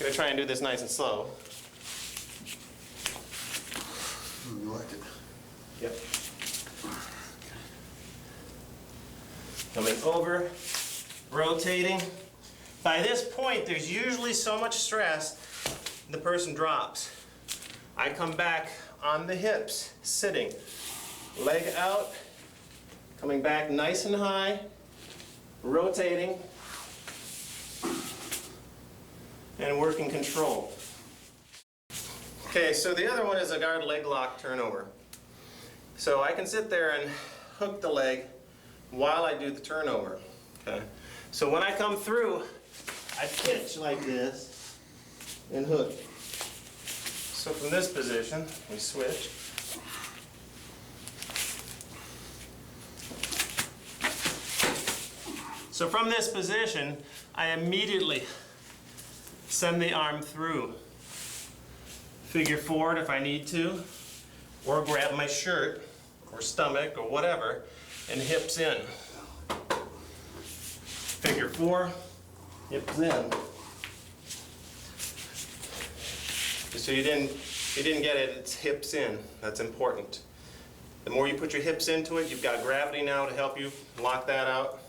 gonna try and do this nice and slow. You like it? Yep. Coming over, rotating. By this point, there's usually so much stress, the person drops. I come back on the hips, sitting, leg out, coming back nice and high, rotating, and working control. Okay, so the other one is a guard leg lock turnover. So I can sit there and hook the leg while I do the turnover. Okay. So when I come through, I pitch like this and hook. So from this position, we switch. So from this position, I immediately send the arm through. Figure forward if I need to, or grab my shirt, or stomach, or whatever, and hips in. Figure four, hips in. So you didn't get it, it's hips in. That's important. The more you put your hips into it, you've got gravity now to help you lock that out.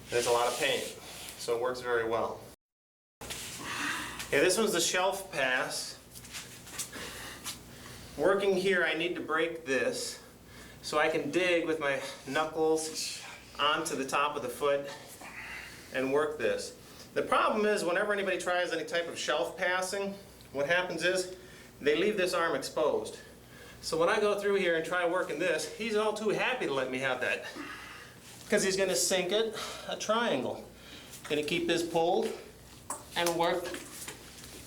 There's a lot of pain, so it works very well. Okay, this one's the shelf pass. Working here, I need to break this so I can dig with my knuckles onto the top of the foot and work this. The problem is whenever anybody tries any type of shelf passing, what happens is they leave this arm exposed. So when I go through here and try working this, he's all too happy to let me have that because he's going to sink it a triangle. Going to keep this pulled and work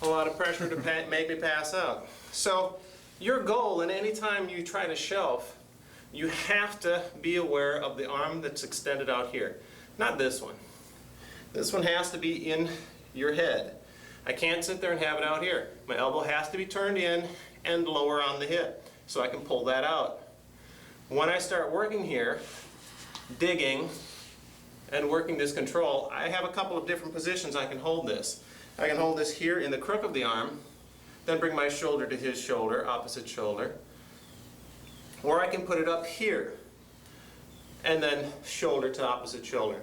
a lot of pressure to make me pass out. So your goal, and any time you try to shelf, you have to be aware of the arm that's extended out here. Not this one. This one has to be in your head. I can't sit there and have it out here. My elbow has to be turned in and lower on the hip so I can pull that out. When I start working here, digging and working this control, I have a couple of different positions I can hold this. I can hold this here in the crook of the arm, then bring my shoulder to his shoulder, opposite shoulder. Or I can put it up here, and then shoulder to opposite shoulder.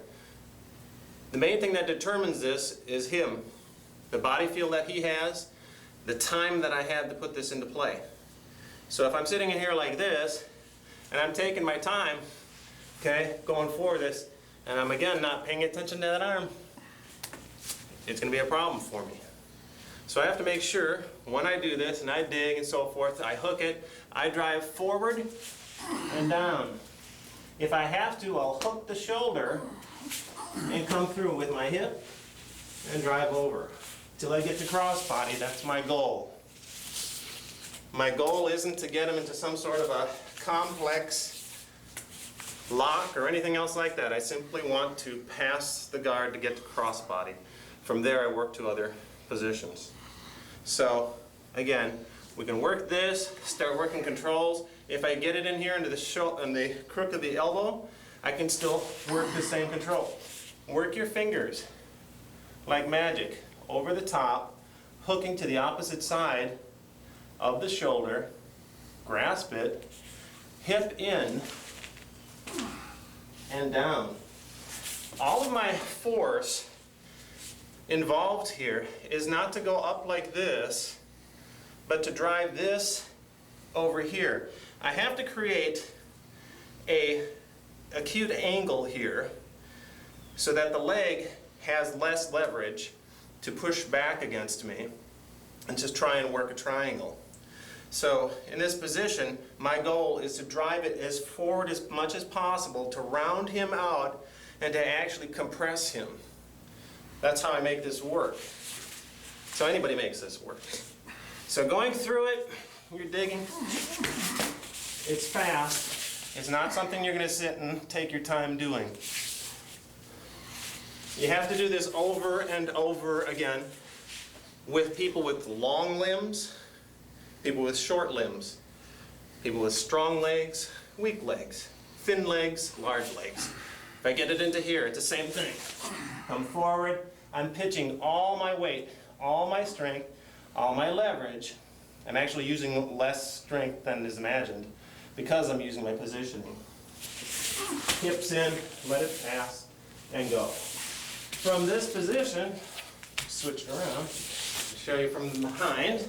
The main thing that determines this is him, the body feel that he has, the time that I have to put this into play. So if I'm sitting in here like this, and I'm taking my time, okay, going for this, and I'm again not paying attention to that arm, it's going to be a problem for me. So I have to make sure when I do this and I dig and so forth, I hook it, I drive forward and down. If I have to, I'll hook the shoulder and come through with my hip and drive over till I get to crossbody. That's my goal. My goal isn't to get him into some sort of a complex lock or anything else like that. I simply want to pass the guard to get to crossbody. From there, I work to other positions. So, again, we can work this, start working controls. If I get it in here into the crook of the elbow, I can still work the same control. Work your fingers like magic over the top, hooking to the opposite side of the shoulder, grasp it, hip in and down. All of my force involved here is not to go up like this, but to drive this over here. I have to create an acute angle here so that the leg has less leverage to push back against me and just try and work a triangle. So in this position, my goal is to drive it as forward as much as possible to round him out and to actually compress him. That's how I make this work. So anybody makes this work. So going through it, you're digging, it's fast. It's not something you're going to sit and take your time doing. You have to do this over and over again with people with long limbs, people with short limbs, people with strong legs, weak legs, thin legs, large legs. If I get it into here, it's the same thing. Come forward, I'm pitching all my weight, all my strength, all my leverage. I'm actually using less strength than is imagined because I'm using my positioning. Hips in, let it pass, and go. From this position, switch it around, show you from behind.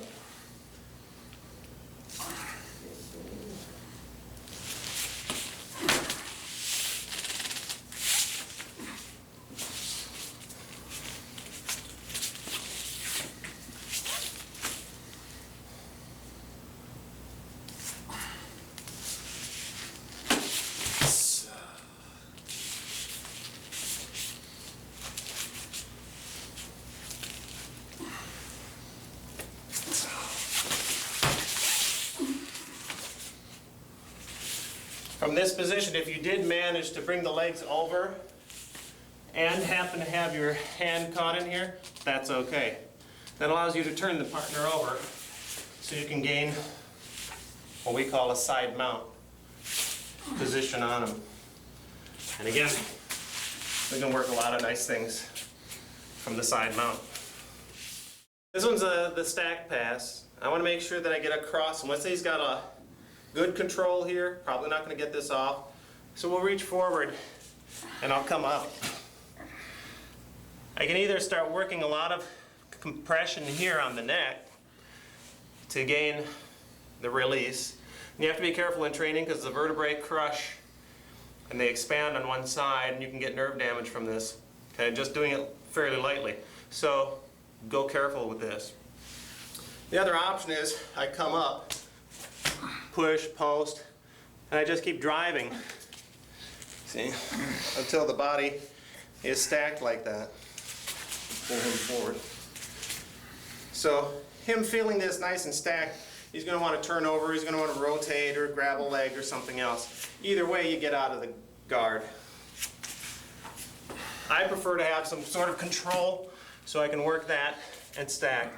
From this position, if you did manage to bring the legs over and happen to have your hand caught in here, that's okay. That allows you to turn the partner over so you can gain what we call a side mount position on them. And again, we can work a lot of nice things from the side mount. This one's the stack pass. I want to make sure that I get across, and let's say he's got a good control here, probably not going to get this off. So we'll reach forward and I'll come up. I can either start working a lot of compression here on the neck to gain the release. And you have to be careful in training because the vertebrae crush and they expand on one side and you can get nerve damage from this. Okay, just doing it fairly lightly. So go careful with this. The other option is I come up, push, post, and I just keep driving, see, until the body is stacked like that. Pull him forward. So him feeling this nice and stacked, he's going to want to turn over, he's going to want to rotate or grab a leg or something else. Either way, you get out of the guard. I prefer to have some sort of control so I can work that and stack.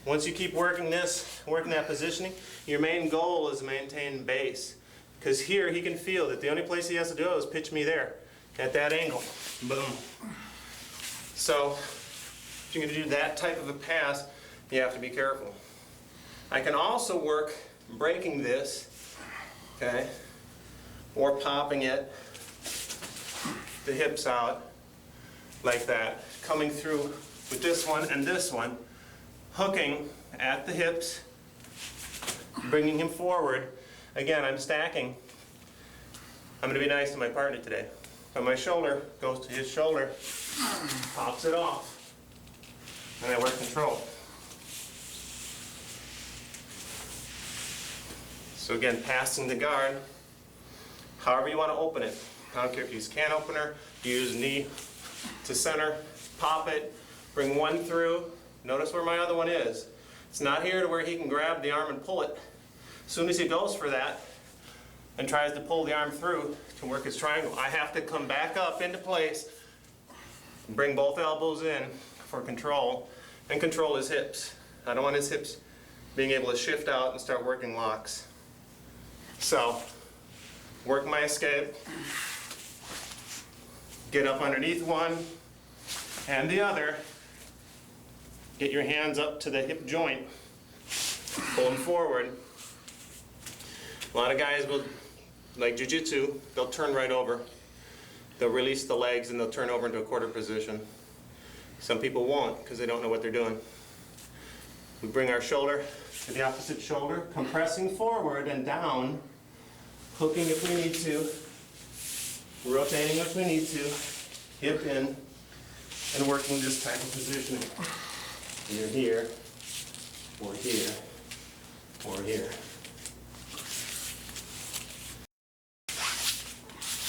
Once you keep working this, working that positioning, your main goal is to maintain base. Because here he can feel that the only place he has to do is pitch me there, at that angle. Boom. So, if you're going to do that type of a pass, you have to be careful. I can also work breaking this, okay, or popping it, the hips out, like that, coming through with this one and this one, hooking at the hips, bringing him forward. Again, I'm stacking. I'm going to be nice to my partner today. So my shoulder goes to his shoulder, pops it off, and I work control. So again, passing the guard, however you want to open it. I don't care if you use can opener, use knee to center, pop it, bring one through. Notice where my other one is. It's not here to where he can grab the arm and pull it. As soon as he goes for that and tries to pull the arm through to work his triangle, I have to come back up into place, bring both elbows in for control, and control his hips. I don't want his hips being able to shift out and start working locks. So, work my escape, get up underneath one and the other, get your hands up to the hip joint, pull them forward. A lot of guys will, like jiu-jitsu, they'll turn right over. They'll release the legs and they'll turn over into a quarter position. Some people won't because they don't know what they're doing. We bring our shoulder to the opposite shoulder, compressing forward and down, hooking if we need to, rotating if we need to, hip in, and working this type of positioning. Either here, or here, or here.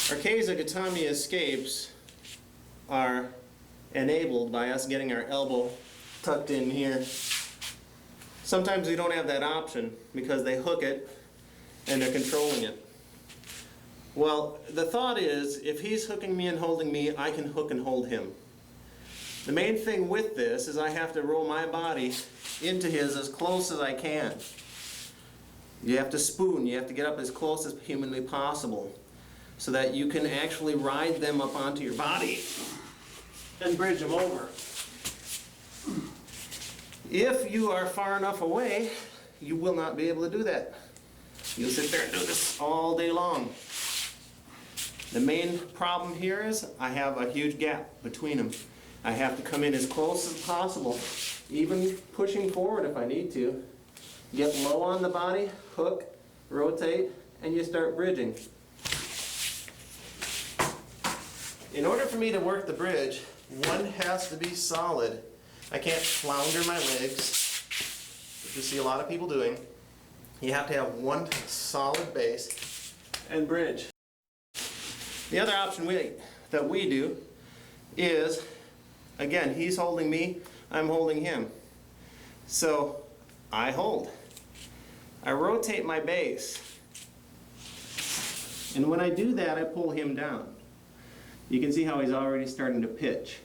Our Keiza-gatame escapes are enabled by us getting our elbow tucked in here. Sometimes we don't have that option because they hook it and they're controlling it. Well, the thought is, if he's hooking me and holding me, I can hook and hold him. The main thing with this is I have to roll my body into his as close as I can. You have to spoon, you have to get up as close as humanly possible so that you can actually ride them up onto your body and bridge them over. If you are far enough away, you will not be able to do that. You'll sit there and do this all day long. The main problem here is I have a huge gap between them. I have to come in as close as possible, even pushing forward if I need to. Get low on the body, hook, rotate, and you start bridging. In order for me to work the bridge, one has to be solid. I can't flounder my legs, which you see a lot of people doing. You have to have one solid base and bridge. The other option that we do is, again, he's holding me, I'm holding him. So I hold. I rotate my base. And when I do that, I pull him down. You can see how he's already starting to pitch.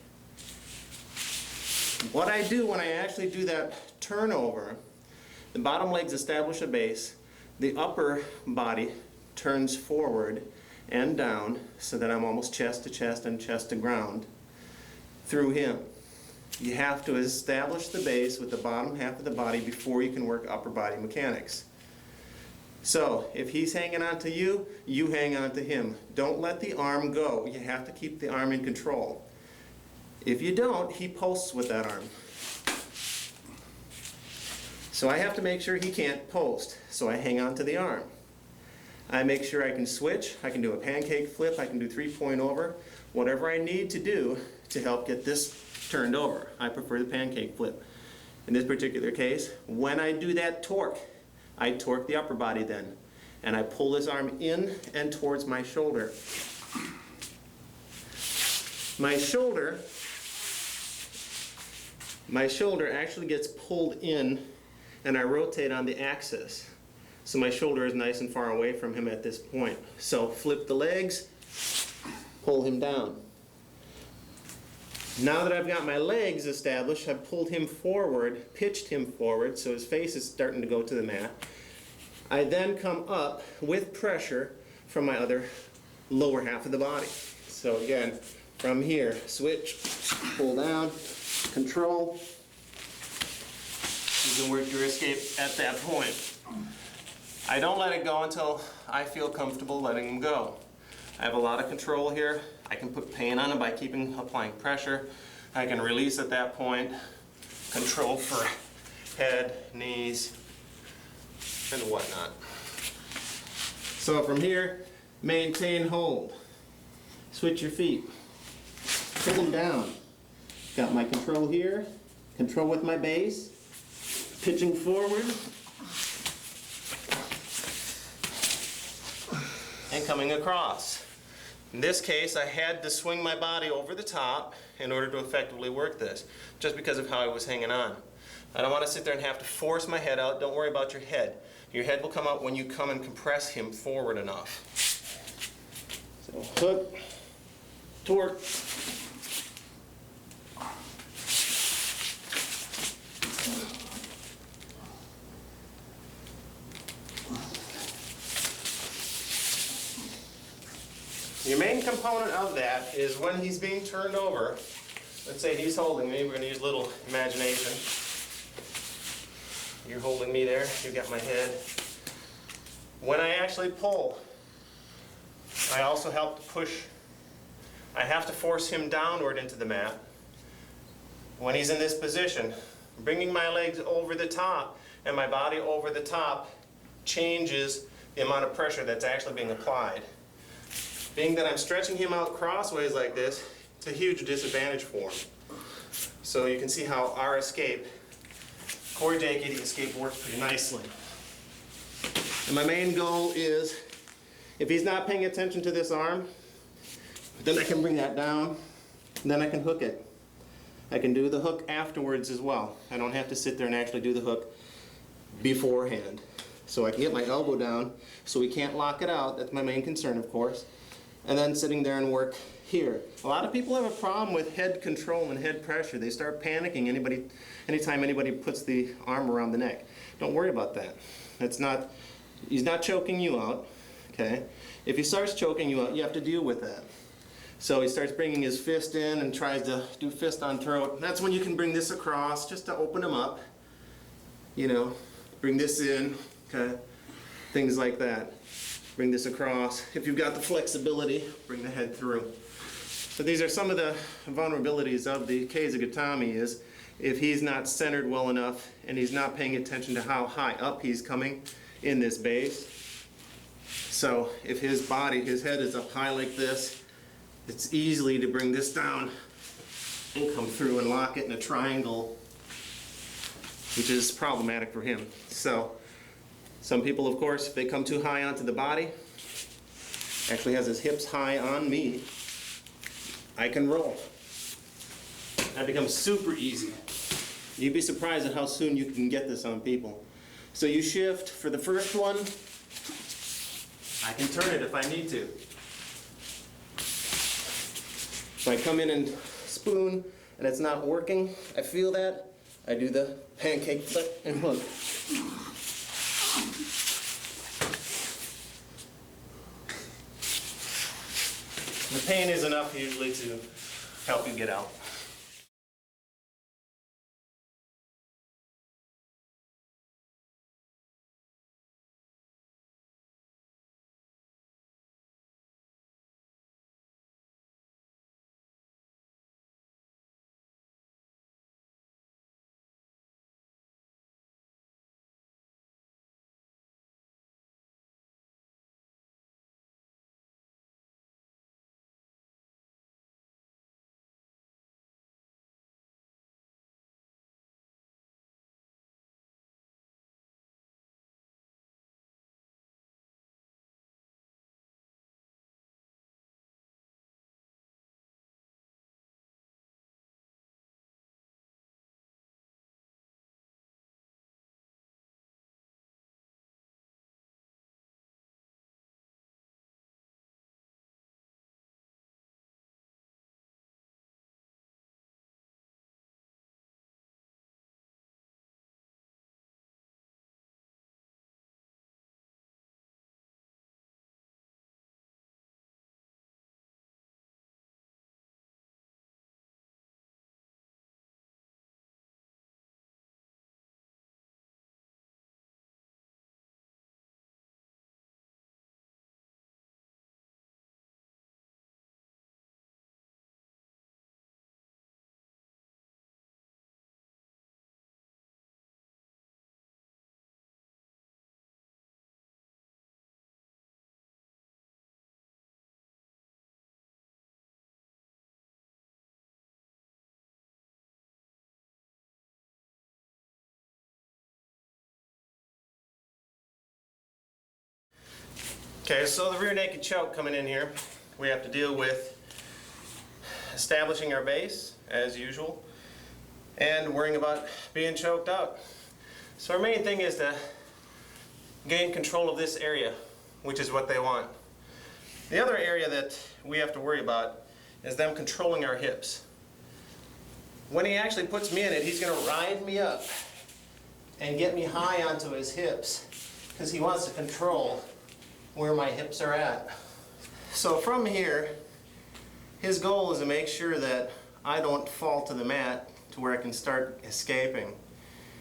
What I do when I actually do that turnover, the bottom legs establish a base, the upper body turns forward and down so that I'm almost chest to chest and chest to ground through him. You have to establish the base with the bottom half of the body before you can work upper body mechanics. So if he's hanging on to you, you hang on to him. Don't let the arm go. You have to keep the arm in control. If you don't, he posts with that arm. So I have to make sure he can't post. So I hang on to the arm. I make sure I can switch. I can do a pancake flip. I can do 3-point over. Whatever I need to do to help get this turned over. I prefer the pancake flip. In this particular case, when I do that torque, I torque the upper body then. And I pull this arm in and towards my shoulder. My shoulder actually gets pulled in and I rotate on the axis. So my shoulder is nice and far away from him at this point. So flip the legs, pull him down. Now that I've got my legs established, I've pulled him forward, pitched him forward, so his face is starting to go to the mat. I then come up with pressure from my other lower half of the body. So again, from here, switch, pull down, control. You can work your escape at that point. I don't let it go until I feel comfortable letting him go. I have a lot of control here. I can put pain on him by applying pressure. I can release at that point. Control for head, knees, and whatnot. So from here, maintain hold. Switch your feet. Pull them down. Got my control here. Control with my base. Pitching forward. And coming across. In this case, I had to swing my body over the top in order to effectively work this, just because of how I was hanging on. I don't want to sit there and have to force my head out. Don't worry about your head. Your head will come out when you come and compress him forward enough. So hook, torque. Your main component of that is when he's being turned over. Let's say he's holding me. We're going to use a little imagination. You're holding me there. You got my head. When I actually pull, I also help to push. I have to force him downward into the mat. When he's in this position, bringing my legs over the top and my body over the top changes the amount of pressure that's actually being applied. Being that I'm stretching him out crossways like this, it's a huge disadvantage for him. So you can see how our escape, core Jakey, the escape works pretty nicely. And my main goal is, if he's not paying attention to this arm, then I can bring that down, and then I can hook it. I can do the hook afterwards as well. I don't have to sit there and actually do the hook beforehand. So I can get my elbow down so we can't lock it out. That's my main concern, of course. And then sitting there and work here. A lot of people have a problem with head control and head pressure. They start panicking anytime anybody puts the arm around the neck. Don't worry about that. He's not choking you out, okay? If he starts choking you out, you have to deal with that. So he starts bringing his fist in and tries to do fist on throat. That's when you can bring this across just to open him up. you know, bring this in, okay, things like that. Bring this across. If you've got the flexibility, bring the head through. So these are some of the vulnerabilities of the Keizugatami is if he's not centered well enough and he's not paying attention to how high up he's coming in this base. So if his body, his head is up high like this, it's easily to bring this down and come through and lock it in a triangle, which is problematic for him. So some people, of course, if they come too high onto the body, actually has his hips high on me, I can roll. That becomes super easy. You'd be surprised at how soon you can get this on people. So you shift for the first one. I can turn it if I need to. If I come in and spoon and it's not working, I feel that, I do the pancake flip and hook. The pain is enough usually to help you get out. Okay, so the rear naked choke coming in here, we have to deal with establishing our base, as usual, and worrying about being choked out. So our main thing is to gain control of this area, which is what they want. The other area that we have to worry about is them controlling our hips. When he actually puts me in it, he's going to ride me up and get me high onto his hips because he wants to control where my hips are at. So from here, his goal is to make sure that I don't fall to the mat to where I can start escaping.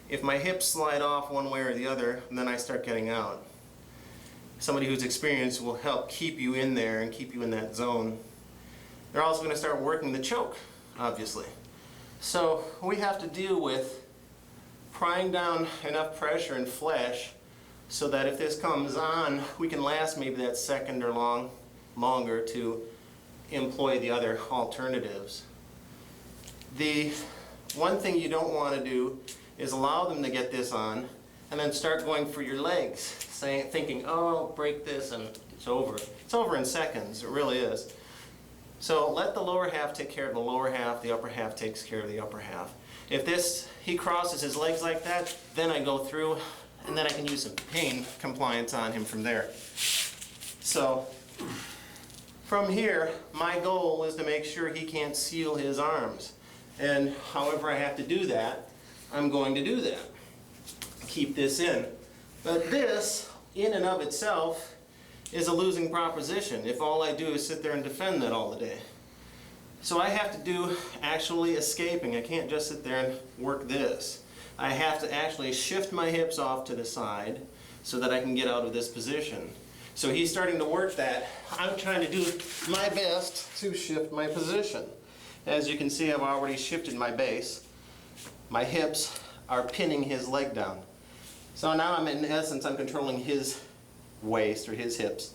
If my hips slide off one way or the other, then I start getting out. Somebody who's experienced will help keep you in there and keep you in that zone. They're also going to start working the choke, obviously. So we have to deal with prying down enough pressure and flesh so that if this comes on, we can last maybe that second or longer to employ the other alternatives. The one thing you don't want to do is allow them to get this on and then start going for your legs, thinking, oh, break this and it's over. It's over in seconds, it really is. So let the lower half take care of the lower half, the upper half takes care of the upper half. If he crosses his legs like that, then I go through and then I can use some pain compliance on him from there. So from here, my goal is to make sure he can't seal his arms. And however I have to do that, I'm going to do that. Keep this in. But this, in and of itself, is a losing proposition if all I do is sit there and defend that all the day. So I have to do actually escaping. I can't just sit there and work this. I have to actually shift my hips off to the side so that I can get out of this position. So he's starting to work that. I'm trying to do my best to shift my position. As you can see, I've already shifted my base. My hips are pinning his leg down. So now in essence, I'm controlling his waist or his hips,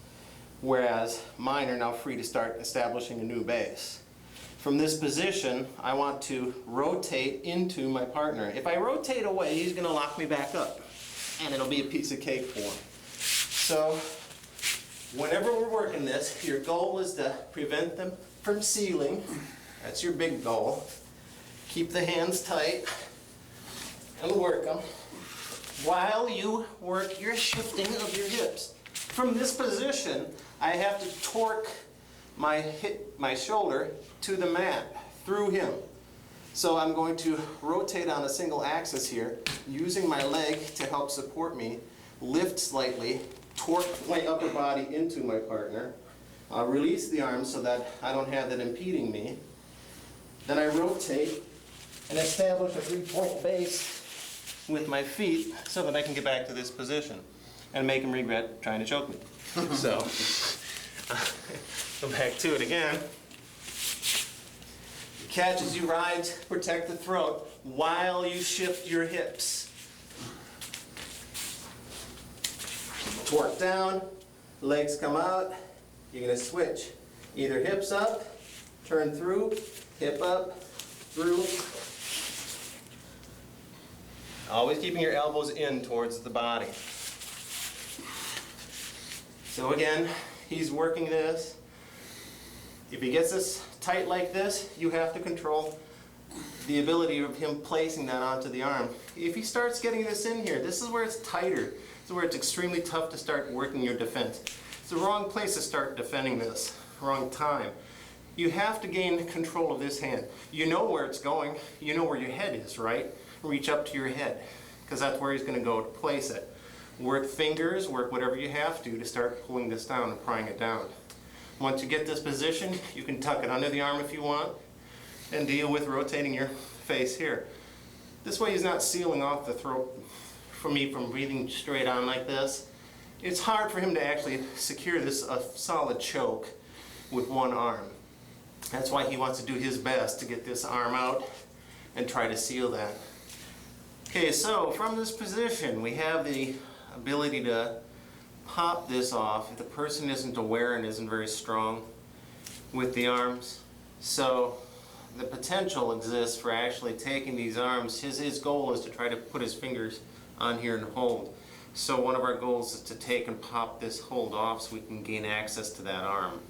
whereas mine are now free to start establishing a new base. From this position, I want to rotate into my partner. If I rotate away, he's going to lock me back up, and it'll be a piece of cake for him. So whenever we're working this, your goal is to prevent them from sealing. That's your big goal. Keep the hands tight and work them while you work your shifting of your hips. From this position, I have to torque my shoulder to the mat through him. So I'm going to rotate on a single axis here, using my leg to help support me, lift slightly, torque my upper body into my partner. I'll release the arms so that I don't have that impeding me. Then I rotate and establish a three-point base with my feet so that I can get back to this position and make him regret trying to choke me. So, go back to it again. Catch as you ride to protect the throat while you shift your hips. Torque down, legs come out. You're going to switch. Either hips up, turn through, hip up, through. Always keeping your elbows in towards the body. So again, he's working this. If he gets this tight like this, you have to control the ability of him placing that onto the arm. If he starts getting this in here, this is where it's tighter. This is where it's extremely tough to start working your defense. It's the wrong place to start defending this, wrong time. You have to gain control of this hand. You know where it's going. You know where your head is, right? Reach up to your head, because that's where he's going to go to place it. Work fingers, work whatever you have to start pulling this down and prying it down. Once you get this position, you can tuck it under the arm if you want and deal with rotating your face here. This way he's not sealing off the throat for me from breathing straight on like this. It's hard for him to actually secure this solid choke with one arm. That's why he wants to do his best to get this arm out and try to seal that. Okay, so from this position, we have the ability to pop this off if the person isn't aware and isn't very strong with the arms. So the potential exists for actually taking these arms. His goal is to try to put his fingers on here and hold. So one of our goals is to take and pop this hold off so we can gain access to that arm.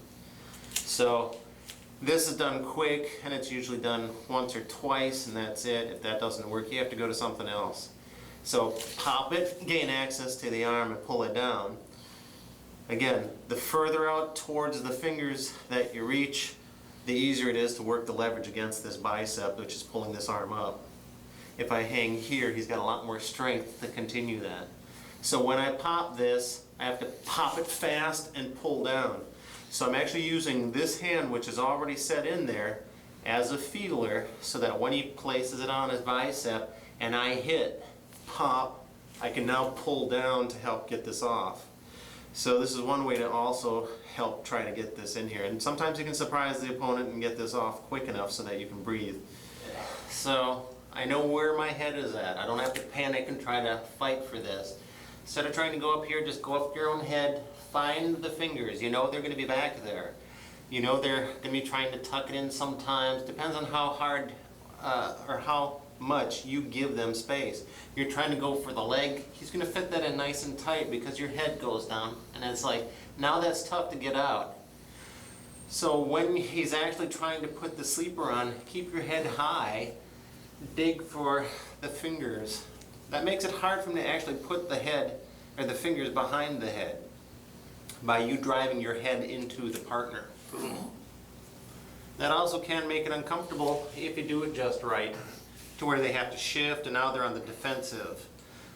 So this is done quick, and it's usually done once or twice, and that's it. If that doesn't work, you have to go to something else. So pop it, gain access to the arm, and pull it down. Again, the further out towards the fingers that you reach, the easier it is to work the leverage against this bicep, which is pulling this arm up. If I hang here, he's got a lot more strength to continue that. So when I pop this, I have to pop it fast and pull down. So I'm actually using this hand, which is already set in there, as a feeler, so that when he places it on his bicep and I hit, pop, I can now pull down to help get this off. So this is one way to also help try to get this in here. And sometimes you can surprise the opponent and get this off quick enough so that you can breathe. So I know where my head is at. I don't have to panic and try to fight for this. Instead of trying to go up here, just go up your own head. Find the fingers. You know they're going to be back there. You know they're going to be trying to tuck it in sometimes. Depends on how hard or how much you give them space. You're trying to go for the leg. He's going to fit that in nice and tight because your head goes down. And it's like, now that's tough to get out. So when he's actually trying to put the sleeper on, keep your head high. Dig for the fingers. That makes it hard for him to actually put the head or the fingers behind the head, by you driving your head into the partner. That also can make it uncomfortable if you do it just right, to where they have to shift and now they're on the defensive,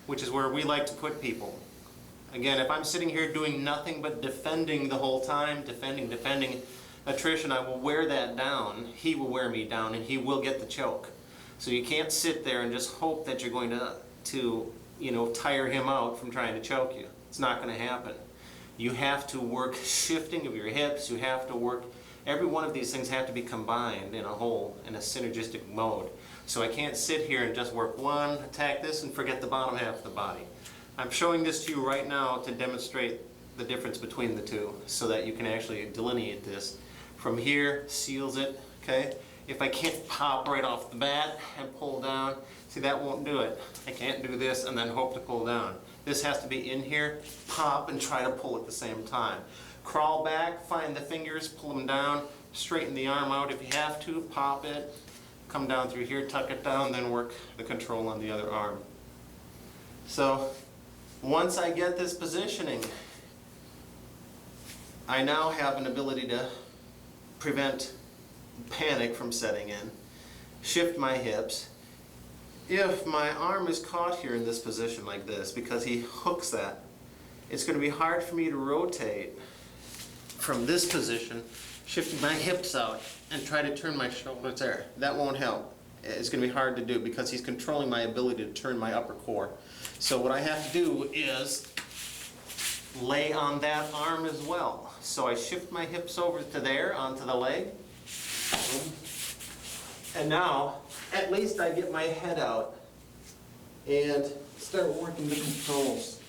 which is where we like to put people. Again, if I'm sitting here doing nothing but defending the whole time, defending, attrition, I will wear that down. He will wear me down and he will get the choke. So you can't sit there and just hope that you're going to tire him out from trying to choke you. It's not going to happen. You have to work shifting of your hips. You have to work, every one of these things have to be combined in a whole, in a synergistic mode. So I can't sit here and just work one, attack this, and forget the bottom half of the body. I'm showing this to you right now to demonstrate the difference between the two so that you can actually delineate this. From here, seals it, okay? If I can't pop right off the bat and pull down, see, that won't do it. I can't do this and then hope to pull down. This has to be in here, pop, and try to pull at the same time. Crawl back, find the fingers, pull them down, straighten the arm out if you have to, pop it, come down through here, tuck it down, then work the control on the other arm. So once I get this positioning, I now have an ability to prevent panic from setting in, shift my hips. If my arm is caught here in this position like this, because he hooks that, it's going to be hard for me to rotate from this position, shifting my hips out and try to turn my shoulders there. That won't help. It's going to be hard to do because he's controlling my ability to turn my upper core. So what I have to do is lay on that arm as well. So I shift my hips over to there, onto the leg. And now, at least I get my head out and start working the controls.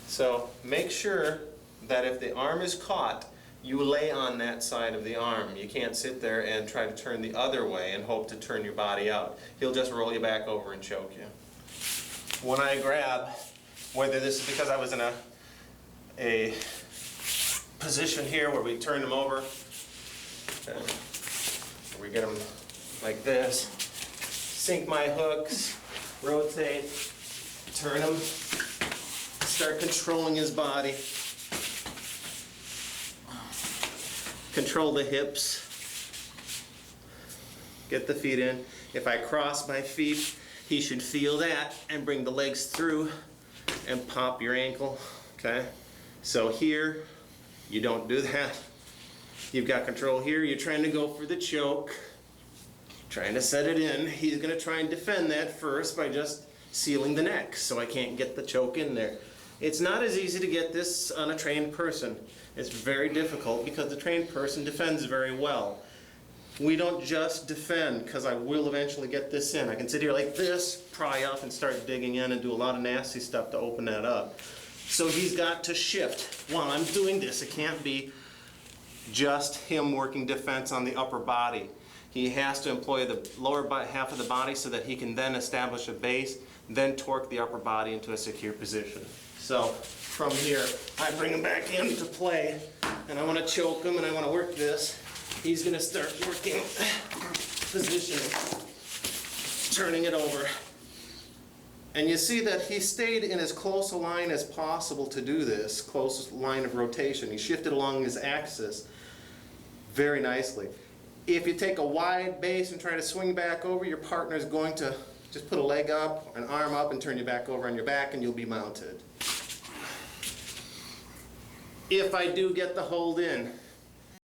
So make sure that if the arm is caught, you lay on that side of the arm. You can't sit there and try to turn the other way and hope to turn your body out. He'll just roll you back over and choke you. When I grab, whether this is because I was in a position here where we turn them over, we get them like this, sink my hooks, rotate, turn them, start controlling his body, control the hips, get the feet in. If I cross my feet, he should feel that and bring the legs through and pop your ankle, okay? So here, you don't do that. You've got control here. You're trying to go for the choke, trying to set it in. He's going to try and defend that first by just sealing the neck, so I can't get the choke in there. It's not as easy to get this on a trained person. It's very difficult because the trained person defends very well. We don't just defend because I will eventually get this in. I can sit here like this, pry up and start digging in and do a lot of nasty stuff to open that up. So he's got to shift while I'm doing this. It can't be just him working defense on the upper body. He has to employ the lower half of the body so that he can then establish a base, then torque the upper body into a secure position. So from here, I bring him back into play, and I want to choke him, and I want to work this. He's going to start working positioning, turning it over. And you see that he stayed in as close a line as possible to do this, closest line of rotation. He shifted along his axis very nicely. If you take a wide base and try to swing back over, your partner is going to just put a leg up, an arm up, and turn you back over on your back, and you'll be mounted. If I do get the hold in,